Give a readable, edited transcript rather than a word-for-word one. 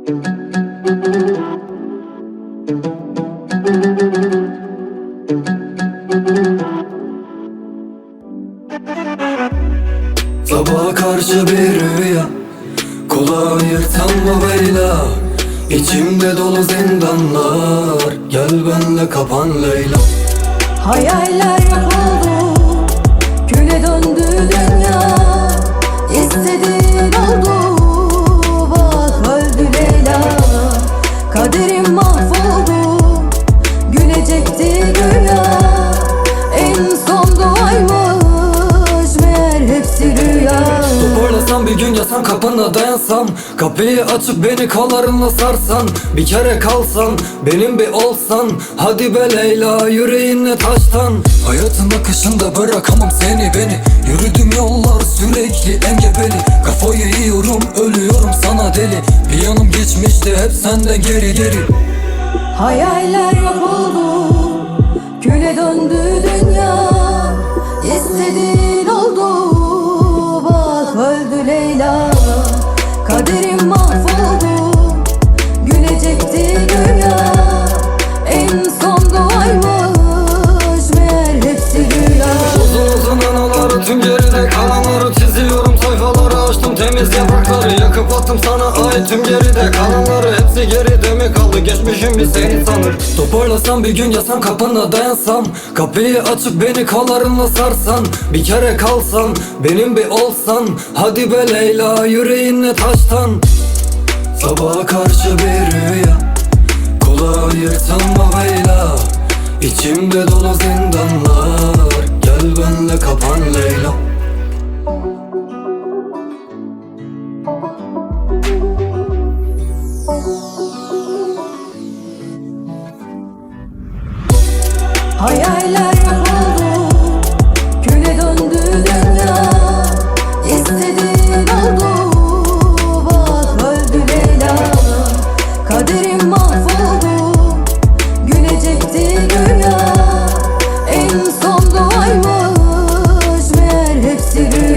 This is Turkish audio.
Sabaha karşı bir rüya, kulağı yırtan Leyla. İçimde dolu zindanlar, gel benle kapan Leyla. Hayaller yok oldu, küle döndü dünya. İstediğin oldu, bak öldü Leyla. Kaderim mahvoldu, gülecekti güya. En son duaymış, meğer hepsi rüya. Toparlasam bir gün yasam kapına dayansam, kapıyı açıp beni kollarınla sarsan, bir kere kalsan, benim bir olsan. Hadi be Leyla, yüreğinle taştan. Hayatın akışında bırakamam seni beni. Yürüdüm yollar sürekli engebeli. Kafayı yiyorum, ölüyorum sana deli. Bir yanım geçmişti hep senden geri geri. Hayaller yok oldu, küle döndü dünya. İstediğin oldu, bak öldü Leyla. Kaderim mahvoldu, gülecekti güya. En son duaymış, meğer hepsi rüya. Uzun uzun anıları, tüm geride kalanları çiziyorum, sayfaları açtım, temiz yaprakları yakıp attım sana ait tüm geride kalanları. Hepsi geride mi kaldı, geçmişim bir seni sanır. Toparlasam bir gün yasam kapına dayansam, kapıyı açıp beni kollarınla sarsan, bir kere kalsan, benim bir olsan. Hadi be Leyla, yüreğinle taştan. Sabaha karşı bir rüya, kulağı yırtan Leyla. İçimde dolu zindanlar, gel benle kapan Leyla. Hayaller yok oldu, küle döndü dünya. İstediğin oldu, bak öldü Leyla. Kaderim mahvoldu, gülecekti güya. En son duaymış, meğer hepsi rüya.